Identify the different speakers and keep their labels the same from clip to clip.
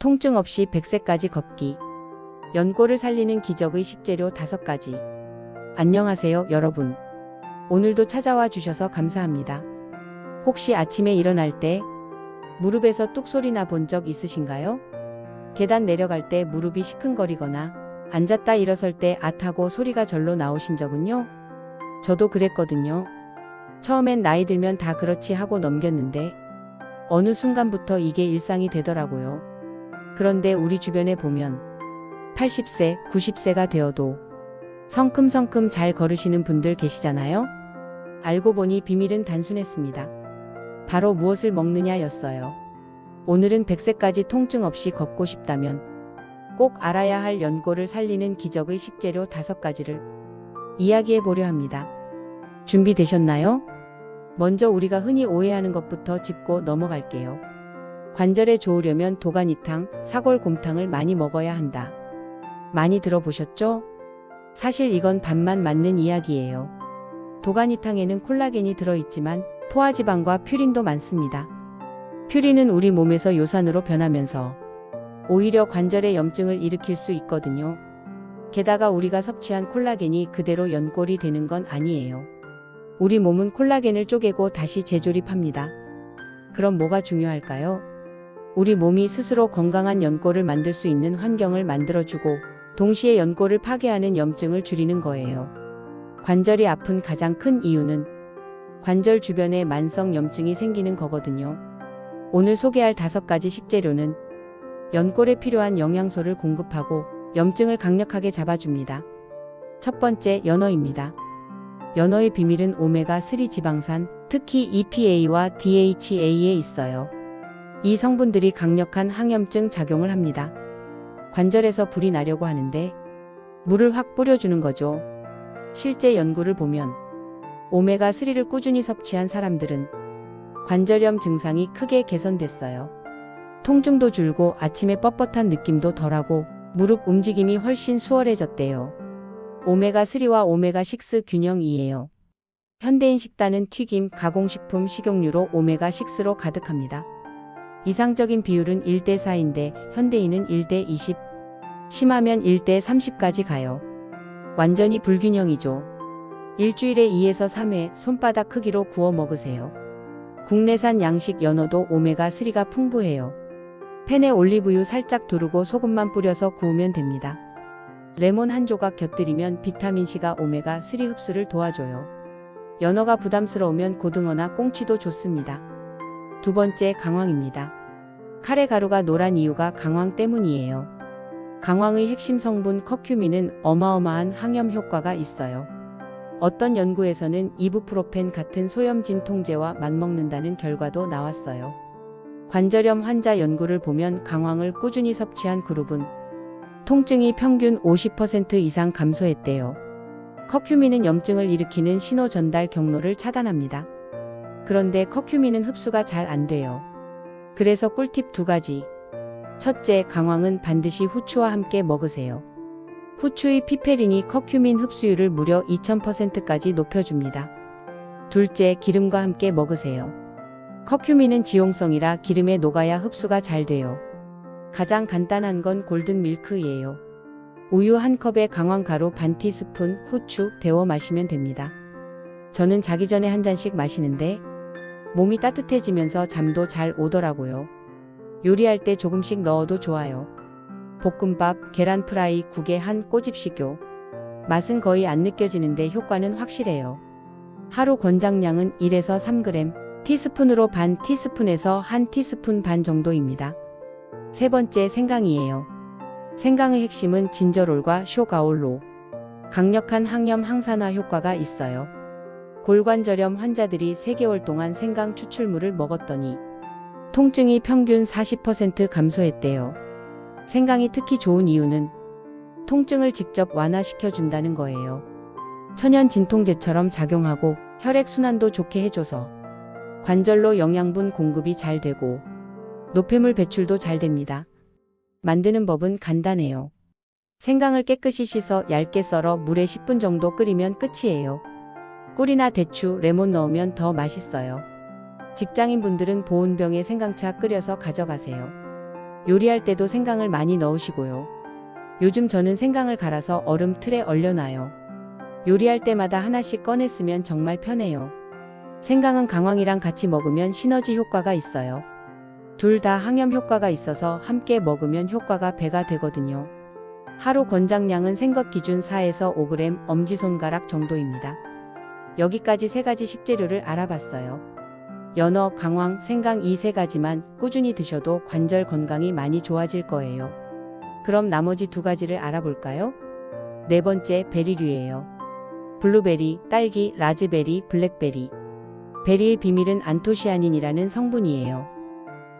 Speaker 1: 통증 없이 100세까지 걷기. 연골을 살리는 기적의 식재료 5가지. 안녕하세요, 여러분. 오늘도 찾아와 주셔서 감사합니다. 혹시 아침에 일어날 때 무릎에서 뚝 소리 나 본 적 있으신가요? 계단 내려갈 때 무릎이 시큰거리거나 앉았다 일어설 때 앗하고 소리가 절로 나오신 적은요? 저도 그랬거든요. 처음엔 나이 들면 다 그렇지 하고 넘겼는데 어느 순간부터 이게 일상이 되더라고요. 그런데 우리 주변에 보면 80세, 90세가 되어도 성큼성큼 잘 걸으시는 분들 계시잖아요? 알고 보니 비밀은 단순했습니다. 바로 무엇을 먹느냐였어요. 오늘은 100세까지 통증 없이 걷고 싶다면 꼭 알아야 할 연골을 살리는 기적의 식재료 5가지를 이야기해 보려 합니다. 준비되셨나요? 먼저 우리가 흔히 오해하는 것부터 짚고 넘어갈게요. 관절에 좋으려면 도가니탕, 사골곰탕을 많이 먹어야 한다. 많이 들어보셨죠? 사실 이건 반만 맞는 이야기예요. 도가니탕에는 콜라겐이 들어있지만 포화지방과 퓨린도 많습니다. 퓨린은 우리 몸에서 요산으로 변하면서 오히려 관절에 염증을 일으킬 수 있거든요. 게다가 우리가 섭취한 콜라겐이 그대로 연골이 되는 건 아니에요. 우리 몸은 콜라겐을 쪼개고 다시 재조립합니다. 그럼 뭐가 중요할까요? 우리 몸이 스스로 건강한 연골을 만들 수 있는 환경을 만들어주고 동시에 연골을 파괴하는 염증을 줄이는 거예요. 관절이 아픈 가장 큰 이유는 관절 주변에 만성 염증이 생기는 거거든요. 오늘 소개할 5가지 식재료는 연골에 필요한 영양소를 공급하고 염증을 강력하게 잡아줍니다. 첫 번째, 연어입니다. 연어의 비밀은 오메가3 지방산, 특히 EPA와 DHA에 있어요. 이 성분들이 강력한 항염증 작용을 합니다. 관절에서 불이 나려고 하는데 물을 확 뿌려주는 거죠. 실제 연구를 보면 오메가3를 꾸준히 섭취한 사람들은 관절염 증상이 크게 개선됐어요. 통증도 줄고 아침에 뻣뻣한 느낌도 덜하고 무릎 움직임이 훨씬 수월해졌대요. 오메가3와 오메가6 균형이에요. 현대인 식단은 튀김, 가공식품, 식용유로 오메가6로 가득합니다. 이상적인 비율은 1대4인데 현대인은 1대20, 심하면 1대30까지 가요. 완전히 불균형이죠. 일주일에 2에서 3회 손바닥 크기로 구워 먹으세요. 국내산 양식 연어도 오메가3가 풍부해요. 팬에 올리브유 살짝 두르고 소금만 뿌려서 구우면 됩니다. 레몬 한 조각 곁들이면 비타민C가 오메가3 흡수를 도와줘요. 연어가 부담스러우면 고등어나 꽁치도 좋습니다. 두 번째, 강황입니다. 카레 가루가 노란 이유가 강황 때문이에요. 강황의 핵심 성분 커큐민은 어마어마한 항염 효과가 있어요. 어떤 연구에서는 이부프로펜 같은 소염 진통제와 맞먹는다는 결과도 나왔어요. 관절염 환자 연구를 보면 강황을 꾸준히 섭취한 그룹은 통증이 평균 50% 이상 감소했대요. 커큐민은 염증을 일으키는 신호 전달 경로를 차단합니다. 그런데 커큐민은 흡수가 잘 안 돼요. 그래서 꿀팁 2가지. 첫째, 강황은 반드시 후추와 함께 먹으세요. 후추의 피페린이 커큐민 흡수율을 무려 2000%까지 높여줍니다. 둘째, 기름과 함께 먹으세요. 커큐민은 지용성이라 기름에 녹아야 흡수가 잘 돼요. 가장 간단한 건 골든 밀크예요. 우유 한 컵에 강황 가루 반 티스푼, 후추 데워 마시면 됩니다. 저는 자기 전에 한 잔씩 마시는데 몸이 따뜻해지면서 잠도 잘 오더라고요. 요리할 때 조금씩 넣어도 좋아요. 볶음밥, 계란 프라이, 국에 한 꼬집식요. 맛은 거의 안 느껴지는데 효과는 확실해요. 하루 권장량은 1에서 3g, 티스푼으로 반 티스푼에서 한 티스푼 반 정도입니다. 세 번째, 생강이에요. 생강의 핵심은 진저롤과 쇼가올로. 강력한 항염 항산화 효과가 있어요. 골관절염 환자들이 3개월 동안 생강 추출물을 먹었더니 통증이 평균 40% 감소했대요. 생강이 특히 좋은 이유는 통증을 직접 완화시켜준다는 거예요. 천연 진통제처럼 작용하고 혈액순환도 좋게 해줘서 관절로 영양분 공급이 잘 되고 노폐물 배출도 잘 됩니다. 만드는 법은 간단해요. 생강을 깨끗이 씻어 얇게 썰어 물에 10분 정도 끓이면 끝이에요. 꿀이나 대추, 레몬 넣으면 더 맛있어요. 직장인분들은 보온병에 생강차 끓여서 가져가세요. 요리할 때도 생강을 많이 넣으시고요. 요즘 저는 생강을 갈아서 얼음 틀에 얼려놔요. 요리할 때마다 하나씩 꺼내 쓰면 정말 편해요. 생강은 강황이랑 같이 먹으면 시너지 효과가 있어요. 둘 다 항염 효과가 있어서 함께 먹으면 효과가 배가 되거든요. 하루 권장량은 생것 기준 4에서 5g 엄지손가락 정도입니다. 여기까지 3가지 식재료를 알아봤어요. 연어, 강황, 생강 이 3가지만 꾸준히 드셔도 관절 건강이 많이 좋아질 거예요. 그럼 나머지 2가지를 알아볼까요? 네 번째, 베리류예요. 블루베리, 딸기, 라즈베리, 블랙베리. 베리의 비밀은 안토시아닌이라는 성분이에요.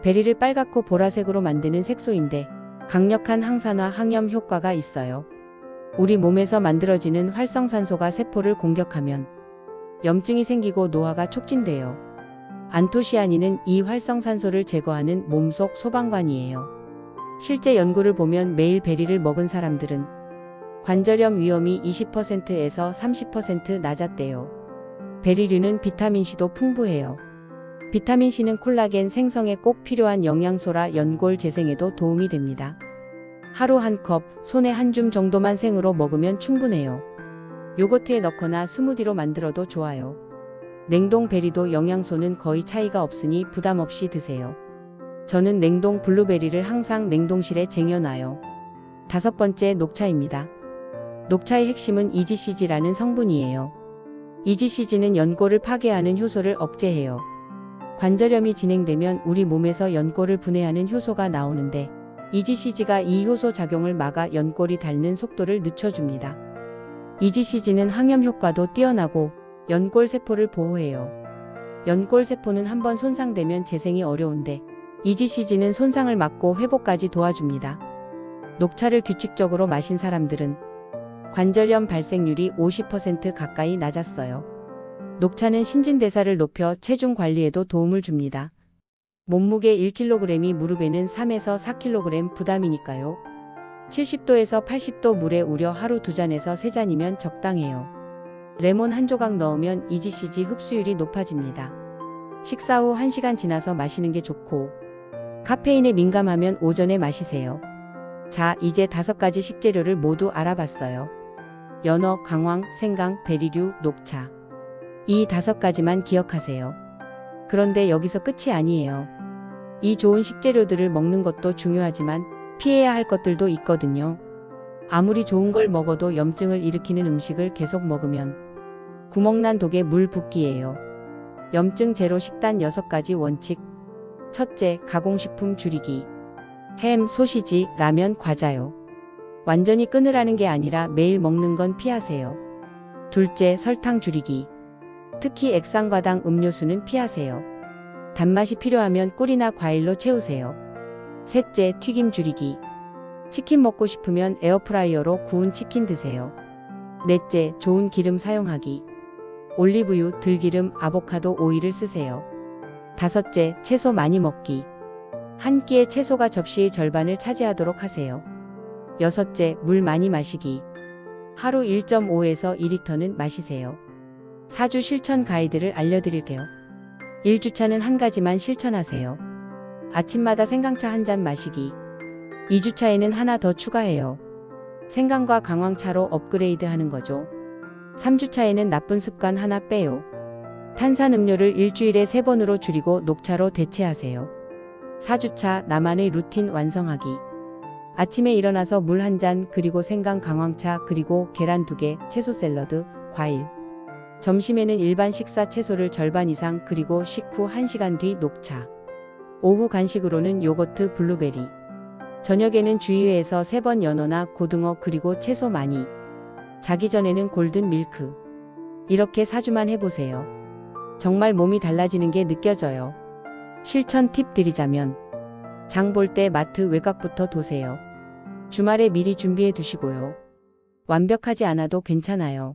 Speaker 1: 베리를 빨갛고 보라색으로 만드는 색소인데 강력한 항산화 항염 효과가 있어요. 우리 몸에서 만들어지는 활성산소가 세포를 공격하면 염증이 생기고 노화가 촉진돼요. 안토시아닌은 이 활성산소를 제거하는 몸속 소방관이에요. 실제 연구를 보면 매일 베리를 먹은 사람들은 관절염 위험이 20%에서 30% 낮았대요. 베리류는 비타민C도 풍부해요. 비타민C는 콜라겐 생성에 꼭 필요한 영양소라 연골 재생에도 도움이 됩니다. 하루 한 컵, 손에 한 줌 정도만 생으로 먹으면 충분해요. 요거트에 넣거나 스무디로 만들어도 좋아요. 냉동 베리도 영양소는 거의 차이가 없으니 부담 없이 드세요. 저는 냉동 블루베리를 항상 냉동실에 쟁여놔요. 5번째, 녹차입니다. 녹차의 핵심은 EGCG라는 성분이에요. EGCG는 연골을 파괴하는 효소를 억제해요. 관절염이 진행되면 우리 몸에서 연골을 분해하는 효소가 나오는데 EGCG가 이 효소 작용을 막아 연골이 닳는 속도를 늦춰줍니다. EGCG는 항염 효과도 뛰어나고 연골 세포를 보호해요. 연골 세포는 한번 손상되면 재생이 어려운데 EGCG는 손상을 막고 회복까지 도와줍니다. 녹차를 규칙적으로 마신 사람들은 관절염 발생률이 50% 가까이 낮았어요. 녹차는 신진대사를 높여 체중 관리에도 도움을 줍니다. 몸무게 1kg이 무릎에는 3에서 4kg 부담이니까요. 70도에서 80도 물에 우려 하루 2잔에서 3잔이면 적당해요. 레몬 한 조각 넣으면 EGCG 흡수율이 높아집니다. 식사 후 1시간 지나서 마시는 게 좋고 카페인에 민감하면 오전에 마시세요. 자, 이제 5가지 식재료를 모두 알아봤어요. 연어, 강황, 생강, 베리류, 녹차. 이 5가지만 기억하세요. 그런데 여기서 끝이 아니에요. 이 좋은 식재료들을 먹는 것도 중요하지만 피해야 할 것들도 있거든요. 아무리 좋은 걸 먹어도 염증을 일으키는 음식을 계속 먹으면 구멍난 독에 물 붓기예요. 염증 제로 식단 6가지 원칙. 첫째, 가공식품 줄이기. 햄, 소시지, 라면, 과자요. 완전히 끊으라는 게 아니라 매일 먹는 건 피하세요. 둘째, 설탕 줄이기. 특히 액상과당 음료수는 피하세요. 단맛이 필요하면 꿀이나 과일로 채우세요. 셋째, 튀김 줄이기. 치킨 먹고 싶으면 에어프라이어로 구운 치킨 드세요. 넷째, 좋은 기름 사용하기. 올리브유, 들기름, 아보카도 오일을 쓰세요. 다섯째, 채소 많이 먹기. 한 끼에 채소가 접시의 절반을 차지하도록 하세요. 여섯째, 물 많이 마시기. 하루 1.5에서 2리터는 마시세요. 4주 실천 가이드를 알려드릴게요. 1주차는 한 가지만 실천하세요. 아침마다 생강차 한 잔 마시기. 2주차에는 하나 더 추가해요. 생강과 강황차로 업그레이드 하는 거죠. 3주차에는 나쁜 습관 하나 빼요. 탄산음료를 일주일에 3번으로 줄이고 녹차로 대체하세요. 4주차, 나만의 루틴 완성하기. 아침에 일어나서 물 한 잔, 그리고 생강 강황차, 그리고 계란 2개, 채소 샐러드, 과일. 점심에는 일반 식사 채소를 절반 이상, 그리고 식후 1시간 뒤 녹차. 오후 간식으로는 요거트, 블루베리. 저녁에는 주의회에서 3번 연어나 고등어, 그리고 채소 많이. 자기 전에는 골든 밀크. 이렇게 4주만 해보세요. 정말 몸이 달라지는 게 느껴져요. 실천 팁 드리자면 장 볼 때 마트 외곽부터 도세요. 주말에 미리 준비해 두시고요. 완벽하지 않아도 괜찮아요.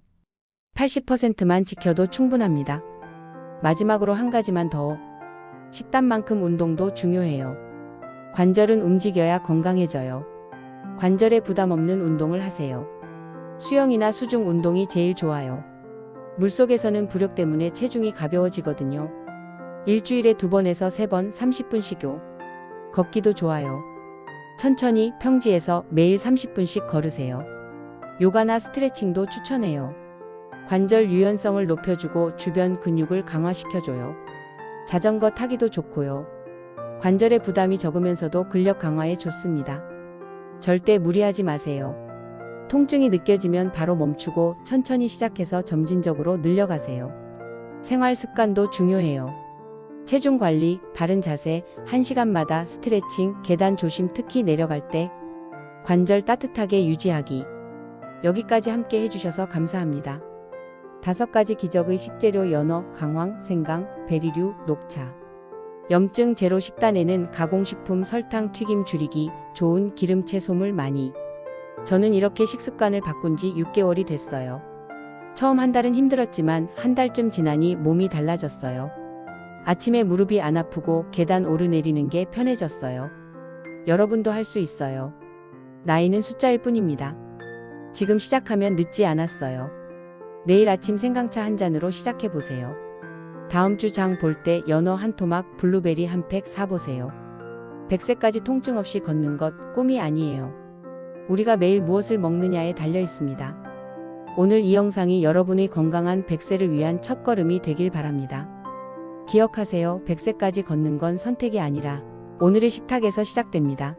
Speaker 1: 80%만 지켜도 충분합니다. 마지막으로 한 가지만 더. 식단만큼 운동도 중요해요. 관절은 움직여야 건강해져요. 관절에 부담 없는 운동을 하세요. 수영이나 수중 운동이 제일 좋아요. 물속에서는 부력 때문에 체중이 가벼워지거든요. 일주일에 2번에서 3번 30분씩요. 걷기도 좋아요. 천천히 평지에서 매일 30분씩 걸으세요. 요가나 스트레칭도 추천해요. 관절 유연성을 높여주고 주변 근육을 강화시켜줘요. 자전거 타기도 좋고요. 관절의 부담이 적으면서도 근력 강화에 좋습니다. 절대 무리하지 마세요. 통증이 느껴지면 바로 멈추고 천천히 시작해서 점진적으로 늘려가세요. 생활 습관도 중요해요. 체중 관리, 바른 자세, 1시간마다 스트레칭, 계단 조심, 특히 내려갈 때 관절 따뜻하게 유지하기. 여기까지 함께 해주셔서 감사합니다. 5가지 기적의 식재료 연어, 강황, 생강, 베리류, 녹차. 염증 제로 식단에는 가공식품, 설탕, 튀김 줄이기, 좋은 기름 채소물 많이. 저는 이렇게 식습관을 바꾼 지 6개월이 됐어요. 처음 한 달은 힘들었지만 한 달쯤 지나니 몸이 달라졌어요. 아침에 무릎이 안 아프고 계단 오르내리는 게 편해졌어요. 여러분도 할 수 있어요. 나이는 숫자일 뿐입니다. 지금 시작하면 늦지 않았어요. 내일 아침 생강차 한 잔으로 시작해보세요. 다음 주 장 볼 때 연어 한 토막, 블루베리 한 팩 사보세요. 100세까지 통증 없이 걷는 것 꿈이 아니에요. 우리가 매일 무엇을 먹느냐에 달려 있습니다. 오늘 이 영상이 여러분의 건강한 100세를 위한 첫걸음이 되길 바랍니다. 기억하세요. 100세까지 걷는 건 선택이 아니라 오늘의 식탁에서 시작됩니다.